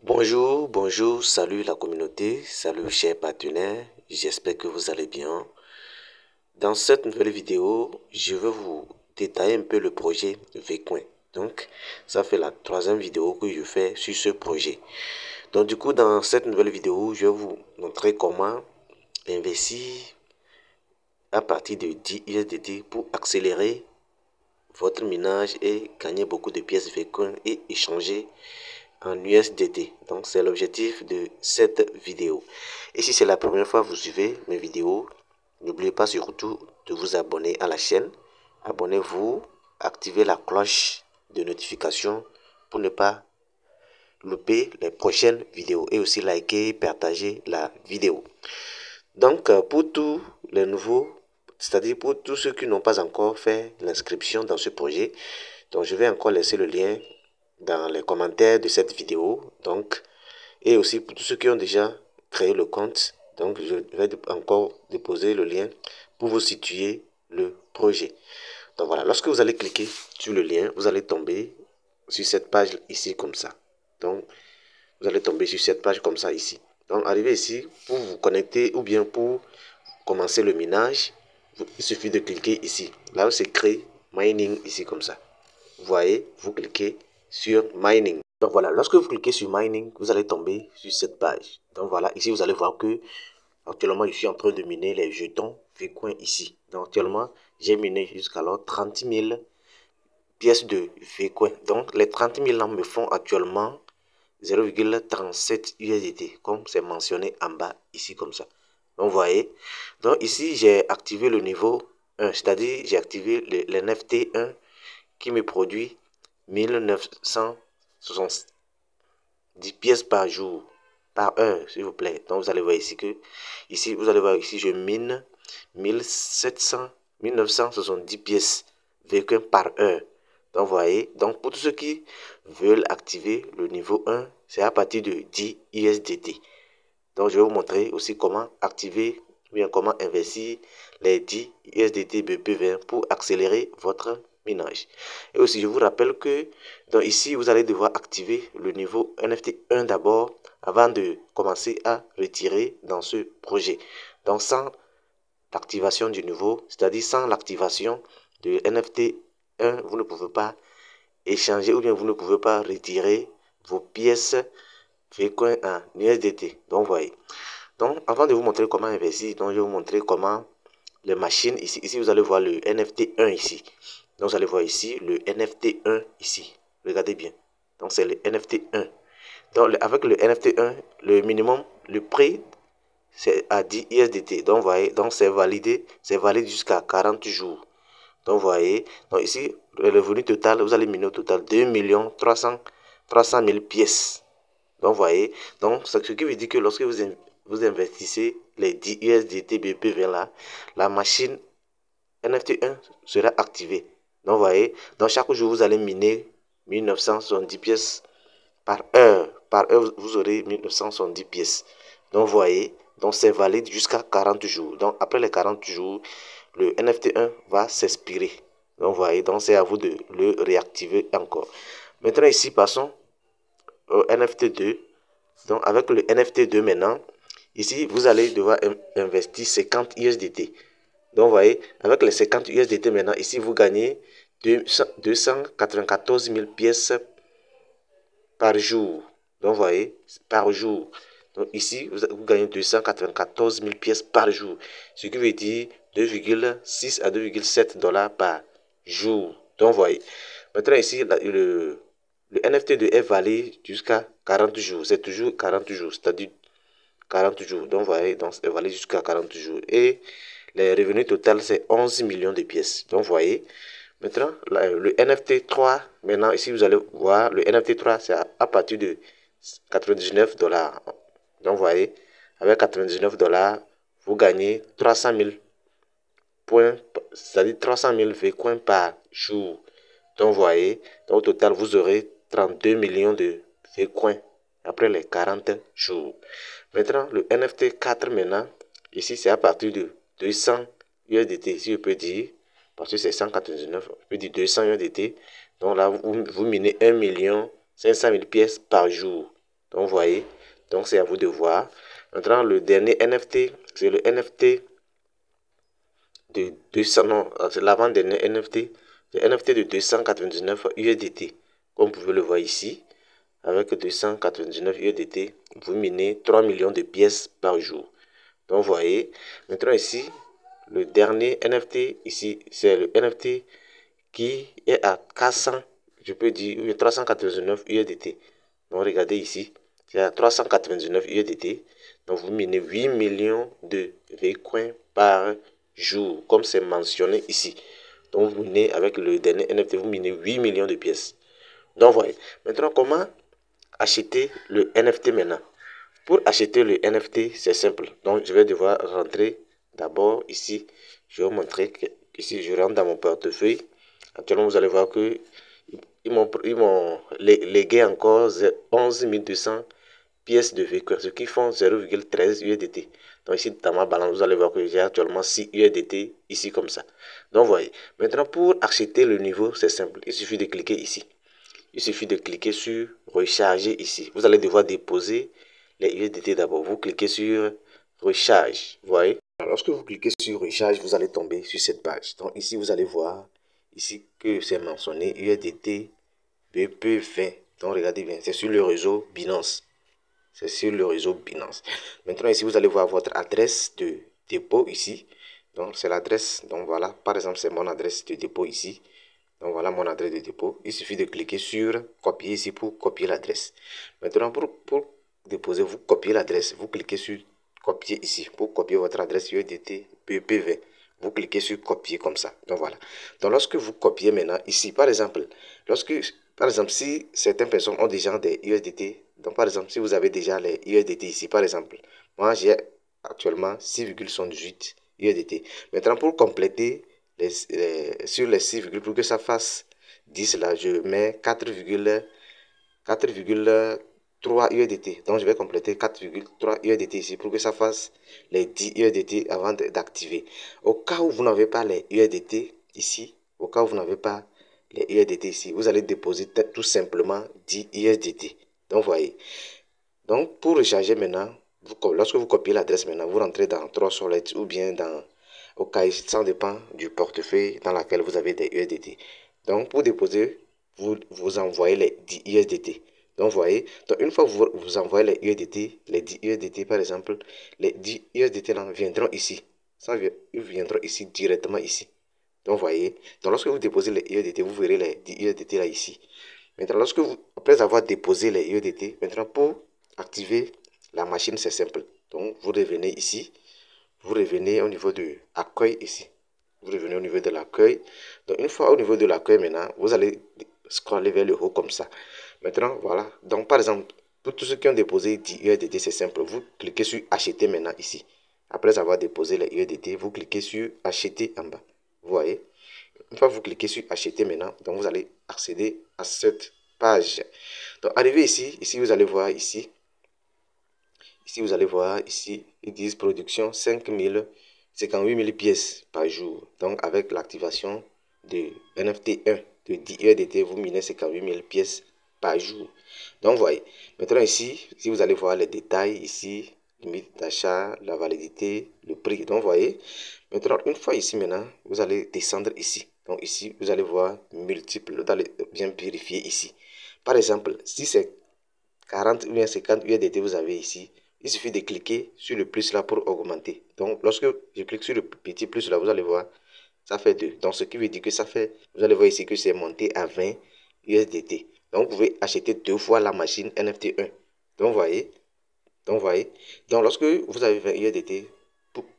Bonjour, bonjour, salut la communauté, salut chers partenaires, j'espère que vous allez bien. Dans cette nouvelle vidéo, je vais vous détailler un peu le projet Vcoin. Donc, ça fait la troisième vidéo que je fais sur ce projet. Donc, du coup, dans cette nouvelle vidéo, je vais vous montrer comment investir à partir de 10 USDT pour accélérer votre minage et gagner beaucoup de pièces Vcoin et échanger en USDT. Donc c'est l'objectif de cette vidéo. Et si c'est la première fois que vous suivez mes vidéos, n'oubliez pas surtout de vous abonner à la chaîne. Abonnez-vous, activez la cloche de notification pour ne pas louper les prochaines vidéos et aussi liker et partager la vidéo. Donc pour tous les nouveaux, c'est-à-dire pour tous ceux qui n'ont pas encore fait l'inscription dans ce projet, donc je vais encore laisser le lien dans les commentaires de cette vidéo. Donc, et aussi pour tous ceux qui ont déjà créé le compte, donc je vais encore déposer le lien pour vous situer le projet. Donc voilà, lorsque vous allez cliquer sur le lien, vous allez tomber sur cette page ici comme ça. Donc, vous allez tomber sur cette page comme ça ici. Donc, arrivez ici pour vous connecter ou bien pour commencer le minage. Il suffit de cliquer ici. Là où c'est écrit mining ici comme ça. Vous voyez, vous cliquez sur mining. Donc voilà, lorsque vous cliquez sur mining, vous allez tomber sur cette page. Donc voilà, ici vous allez voir que actuellement je suis en train de miner les jetons Vcoin ici. Donc actuellement, j'ai miné jusqu'alors 30 000 pièces de Vcoin. Donc les 30 000 là me font actuellement 0,37 USDT, comme c'est mentionné en bas ici comme ça. Donc vous voyez, donc ici j'ai activé le niveau 1, c'est-à-dire j'ai activé l'NFT 1 qui me produit 1970 pièces par jour, par heure, s'il vous plaît. Donc, vous allez voir ici que, ici, vous allez voir ici, je mine 1970 pièces Vcoin par heure. Donc, vous voyez, donc pour tous ceux qui veulent activer le niveau 1, c'est à partir de 10 USDT. Donc, je vais vous montrer aussi comment activer, bien comment investir les 10 USDT BP20 pour accélérer votre minage. Et aussi, je vous rappelle que donc ici, vous allez devoir activer le niveau NFT 1 d'abord avant de commencer à retirer dans ce projet. Donc, sans l'activation du niveau, c'est-à-dire sans l'activation de NFT 1, vous ne pouvez pas échanger ou bien vous ne pouvez pas retirer vos pièces Vcoin en USDT. Donc, vous voyez. Donc, avant de vous montrer comment investir, donc je vais vous montrer comment les machines ici. Ici, vous allez voir le NFT 1 ici. Donc, vous allez voir ici le NFT 1 ici. Regardez bien. Donc, c'est le NFT 1. Donc, avec le NFT 1, le minimum, le prix, c'est à 10 USDT. Donc, vous voyez, donc c'est validé. C'est valide jusqu'à 40 jours. Donc, vous voyez. Donc, ici, le revenu total, vous allez miner au total 2 300 000 pièces. Donc, vous voyez. Donc, ce qui veut dire que lorsque vous investissez les 10 USDT BP20 là, la machine NFT1 sera activée. Donc, vous voyez, dans chaque jour, vous allez miner 1970 pièces par heure. Par heure, vous aurez 1970 pièces. Donc, vous voyez, donc c'est valide jusqu'à 40 jours. Donc, après les 40 jours, le NFT1 va s'expirer. Donc, vous voyez, donc c'est à vous de le réactiver encore. Maintenant, ici, passons au NFT2. Donc, avec le NFT2 maintenant, ici, vous allez devoir investir 50 USDT. Donc, vous voyez, avec les 50 USDT maintenant, ici, vous gagnez 294 000 pièces par jour. Donc, vous voyez, par jour. Donc, ici, vous gagnez 294 000 pièces par jour. Ce qui veut dire 2,6 à 2,7 dollars par jour. Donc, vous voyez. Maintenant, ici, le NFT2 est valide jusqu'à 40 jours. C'est toujours 40 jours, c'est-à-dire 40 jours. Donc, vous voyez, donc c'est valide jusqu'à 40 jours. Et les revenus total, c'est 11 millions de pièces. Donc, vous voyez. Maintenant, le NFT 3, maintenant, ici, vous allez voir, le NFT 3, c'est à partir de 99 dollars. Donc, vous voyez, avec 99 dollars, vous gagnez 300 000 points, c'est-à-dire 300 000 Vcoin par jour. Donc, vous voyez, donc, au total, vous aurez 32 millions de Vcoin après les 40 jours. Maintenant, le NFT 4, maintenant, ici, c'est à partir de 200 USDT, si je peux dire, parce que c'est 199, je peux dire 200 USDT. Donc là, vous minez 1 500 000 pièces par jour. Donc, vous voyez, donc c'est à vous de voir. Maintenant, le dernier NFT, c'est le NFT de 200, non, c'est l'avant-dernier NFT, le NFT de 299 USDT. Comme vous pouvez le voir ici, avec 299 USDT, vous minez 3 millions de pièces par jour. Donc, vous voyez, maintenant ici, le dernier NFT, ici, c'est le NFT qui est à 400, je peux dire 399 USDT. Donc, regardez ici, c'est à 399 USDT. Donc, vous minez 8 millions de Vcoin par jour, comme c'est mentionné ici. Donc, vous minez avec le dernier NFT, vous minez 8 millions de pièces. Donc, voyez. Maintenant, comment acheter le NFT maintenant? Pour acheter le NFT, c'est simple. Donc, je vais devoir rentrer d'abord ici. Je vais vous montrer que ici, je rentre dans mon portefeuille. Actuellement, vous allez voir que ils m'ont légué encore 11 200 pièces de Vcoin, ce qui font 0,13 USDT. Donc ici, dans ma balance, vous allez voir que j'ai actuellement 6 USDT ici comme ça. Donc, voyez. Maintenant, pour acheter le niveau, c'est simple. Il suffit de cliquer ici. Il suffit de cliquer sur recharger ici. Vous allez devoir déposer les USDT d'abord. Vous cliquez sur recharge. Vous voyez. Alors, lorsque vous cliquez sur recharge, vous allez tomber sur cette page. Donc ici, vous allez voir ici que c'est mentionné USDT BP20. Donc regardez bien, c'est sur le réseau Binance. C'est sur le réseau Binance. Maintenant ici, vous allez voir votre adresse de dépôt ici. Donc c'est l'adresse. Donc voilà, par exemple, c'est mon adresse de dépôt ici. Donc voilà mon adresse de dépôt. Il suffit de cliquer sur copier ici pour copier l'adresse. Maintenant pour déposer, vous copiez l'adresse. Vous cliquez sur copier ici pour copier votre adresse USDT BP20. Vous cliquez sur copier comme ça. Donc voilà. Donc lorsque vous copiez maintenant ici, par exemple, si certaines personnes ont déjà des USDT, donc par exemple, si vous avez déjà les USDT ici, par exemple, moi j'ai actuellement 6,78 USDT. Maintenant pour compléter sur les 6, pour que ça fasse 10 là, je mets 4,3 USDT. Donc je vais compléter 4,3 USDT ici pour que ça fasse les 10 USDT avant d'activer. Au cas où vous n'avez pas les USDT ici, au cas où vous n'avez pas les USDT ici, vous allez déposer tout simplement 10 USDT. Donc voyez. Donc pour recharger maintenant, lorsque vous copiez l'adresse maintenant, vous rentrez dans 3 Solid ou bien dans au cas, ça dépend du portefeuille dans lequel vous avez des USDT. Donc, pour déposer, vous envoyez les 10 USDT. Donc, vous voyez, donc une fois que vous envoyez les USDT, les 10 USDT par exemple, les 10 USDT là, viendront ici. Ils viendront ici, directement ici. Donc, vous voyez, donc lorsque vous déposez les USDT, vous verrez les 10 USDT là ici. Maintenant, après avoir déposé les USDT, maintenant pour activer la machine, c'est simple. Donc, vous revenez ici. Vous revenez au niveau de l'accueil ici. Vous revenez au niveau de l'accueil. Donc, une fois au niveau de l'accueil maintenant, vous allez scroller vers le haut comme ça. Maintenant, voilà. Donc, par exemple, pour tous ceux qui ont déposé 10 USDT, c'est simple. Vous cliquez sur acheter maintenant ici. Après avoir déposé les USDT, vous cliquez sur acheter en bas. Vous voyez? Une fois que vous cliquez sur acheter maintenant, donc vous allez accéder à cette page. Donc, arrivé ici, vous allez voir ici. Ici, vous allez voir, ici, ils disent production 58 000 pièces par jour. Donc, avec l'activation de NFT 1 de 10 USDT, vous minez 58 000 pièces par jour. Donc, voyez. Maintenant, ici, si vous allez voir les détails, ici, limite d'achat, la validité, le prix. Donc, voyez. Maintenant, une fois ici, maintenant, vous allez descendre ici. Donc, ici, vous allez voir multiples. Vous allez bien vérifier ici. Par exemple, si c'est 40 ou bien 50 USDT vous avez ici, il suffit de cliquer sur le plus là pour augmenter. Donc, lorsque je clique sur le petit plus là, vous allez voir, ça fait 2. Donc, ce qui veut dire que ça fait, vous allez voir ici que c'est monté à 20 USDT. Donc, vous pouvez acheter 2 fois la machine NFT 1. Donc, voyez. Donc, lorsque vous avez 20 USDT,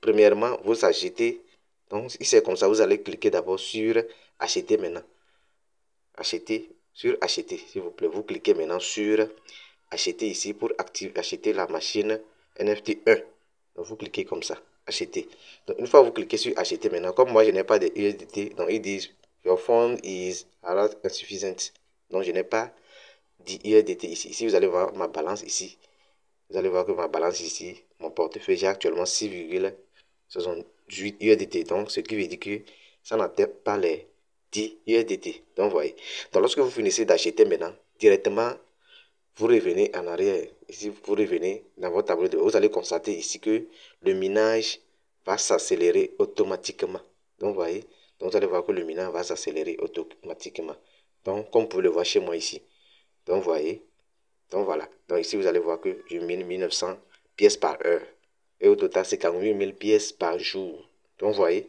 premièrement, vous achetez. Donc, si c'est comme ça, vous allez cliquer d'abord sur acheter maintenant. Acheter, sur acheter, s'il vous plaît. Vous cliquez maintenant sur acheter ici pour acheter la machine NFT 1. Donc vous cliquez comme ça, acheter. Donc une fois vous cliquez sur acheter maintenant, comme moi je n'ai pas de USDT, donc ils disent your fund is insufficient. Donc je n'ai pas d'USDT ici. Ici vous allez voir ma balance ici. Vous allez voir que ma balance ici, mon portefeuille, j'ai actuellement 6,68 USDT. Donc ce qui veut dire que ça n'atteint pas les 10 USDT. Donc voyez. Donc lorsque vous finissez d'acheter maintenant, directement vous revenez en arrière. Ici, vous revenez dans votre tableau de bord. Vous allez constater ici que le minage va s'accélérer automatiquement. Donc, vous voyez, donc vous allez voir que le minage va s'accélérer automatiquement. Donc, comme vous pouvez le voir chez moi ici. Donc, vous voyez, donc voilà. Donc, ici, vous allez voir que je mine 1900 pièces par heure. Et au total, c'est 48 000 pièces par jour. Donc, vous voyez,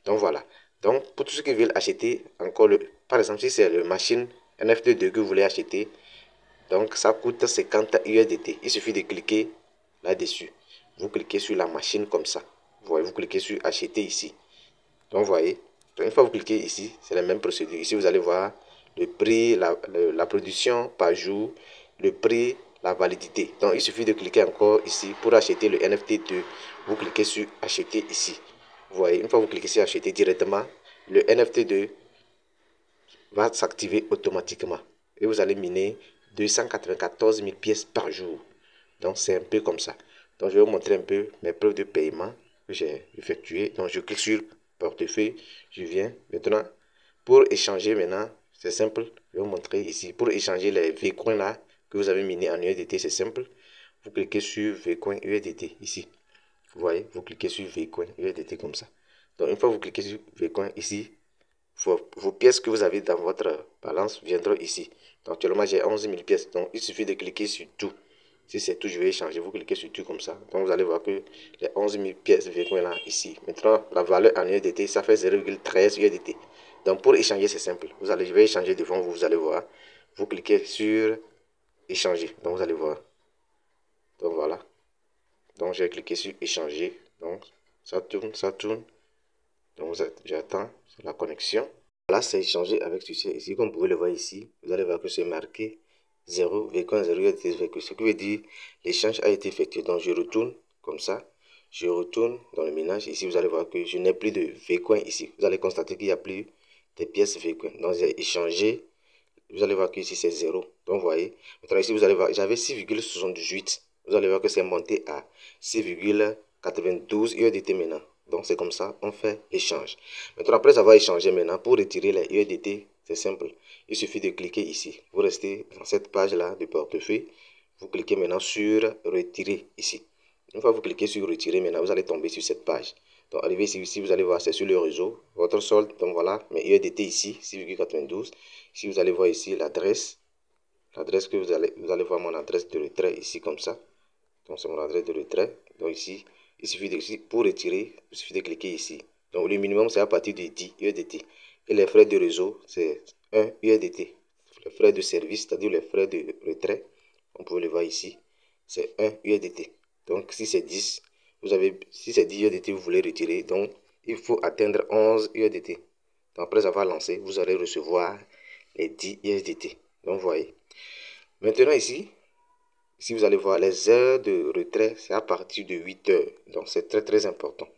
donc voilà. Donc, pour tous ceux qui veulent acheter encore par exemple, si c'est le machine NFT2 que vous voulez acheter, donc ça coûte 50 USDT. Il suffit de cliquer là-dessus. Vous cliquez sur la machine comme ça. Vous voyez, vous cliquez sur acheter ici. Donc, vous voyez, donc, une fois que vous cliquez ici, c'est la même procédure. Ici, vous allez voir le prix, la production par jour, le prix, la validité. Donc, il suffit de cliquer encore ici pour acheter le NFT2. Vous cliquez sur acheter ici. Vous voyez, une fois que vous cliquez sur acheter directement, le NFT2 va s'activer automatiquement. Et vous allez miner 294 000 pièces par jour. Donc, c'est un peu comme ça. Donc, je vais vous montrer un peu mes preuves de paiement que j'ai effectuées. Donc, je clique sur portefeuille. Je viens maintenant. Pour échanger maintenant, c'est simple. Je vais vous montrer ici. Pour échanger les Vcoins là que vous avez miné en USDT, c'est simple. Vous cliquez sur Vcoin USDT ici. Vous voyez, vous cliquez sur Vcoin USDT comme ça. Donc, une fois que vous cliquez sur Vcoin ici, vos pièces que vous avez dans votre balance viendront ici. Donc, actuellement, j'ai 11 000 pièces. Donc, il suffit de cliquer sur tout. Si c'est tout, je vais échanger. Vous cliquez sur tout comme ça. Donc, vous allez voir que les 11 000 pièces Vcoin là, ici. Maintenant, la valeur en USDT, ça fait 0,13 USDT. Donc, pour échanger, c'est simple. Je vais échanger devant vous, vous allez voir. Vous cliquez sur échanger. Donc, vous allez voir. Donc, voilà. Donc, j'ai cliqué sur échanger. Donc, ça tourne, ça tourne. Donc, j'attends la connexion. Là, c'est échangé avec succès. Ici, comme vous pouvez le voir ici, vous allez voir que c'est marqué 0, Vcoin 0, ce qui veut dire l'échange a été effectué. Donc, je retourne comme ça. Je retourne dans le ménage. Ici, vous allez voir que je n'ai plus de Vcoin ici. Vous allez constater qu'il n'y a plus de pièces Vcoin. Donc, j'ai échangé. Vous allez voir que ici, c'est 0. Donc, vous voyez. Maintenant, ici, vous allez voir, j'avais 6,78. Vous allez voir que c'est monté à 6,92 USDT maintenant. Donc, c'est comme ça, on fait l'échange. Maintenant, après avoir échangé maintenant, pour retirer les USDT, c'est simple. Il suffit de cliquer ici. Vous restez dans cette page-là de portefeuille. Vous cliquez maintenant sur retirer ici. Une fois que vous cliquez sur retirer, maintenant, vous allez tomber sur cette page. Donc, arrivé ici, vous allez voir, c'est sur le réseau. Votre solde, donc voilà, mes USDT ici, 6,92. Ici, vous allez voir ici l'adresse. L'adresse que vous allez voir mon adresse de retrait ici comme ça. Donc, c'est mon adresse de retrait. Donc, ici, il suffit de, pour retirer, il suffit de cliquer ici. Donc, le minimum, c'est à partir de 10 USDT. Et les frais de réseau, c'est 1 USDT. Les frais de service, c'est-à-dire les frais de retrait, on peut le voir ici, c'est 1 USDT. Donc, si c'est 10, si c'est 10 USDT, vous voulez retirer, donc, il faut atteindre 11 USDT. Donc, après avoir lancé, vous allez recevoir les 10 USDT. Donc, vous voyez. Maintenant, ici, vous allez voir les heures de retrait, c'est à partir de 8 heures. Donc, c'est très, très important.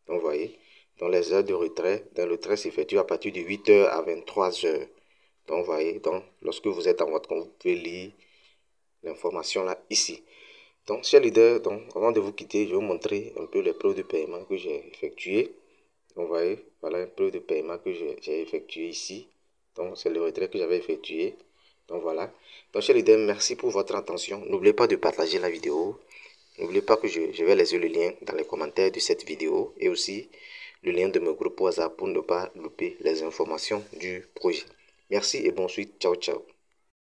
Donc, vous voyez, dans les heures de retrait, le retrait s'effectue à partir de 8 heures à 23 heures. Donc, vous voyez, donc, lorsque vous êtes dans votre compte, vous pouvez lire l'information là, ici. Donc, chers leaders, donc, avant de vous quitter, je vais vous montrer un peu les preuves de paiement que j'ai effectuées. Donc, vous voyez, voilà un preuve de paiement que j'ai effectué ici. Donc, c'est le retrait que j'avais effectué. Donc, voilà. Donc, chers leaders, merci pour votre attention. N'oubliez pas de partager la vidéo. N'oubliez pas que je vais laisser le lien dans les commentaires de cette vidéo et aussi le lien de mon groupe WhatsApp pour ne pas louper les informations du projet. Merci et bonne suite. Ciao, ciao.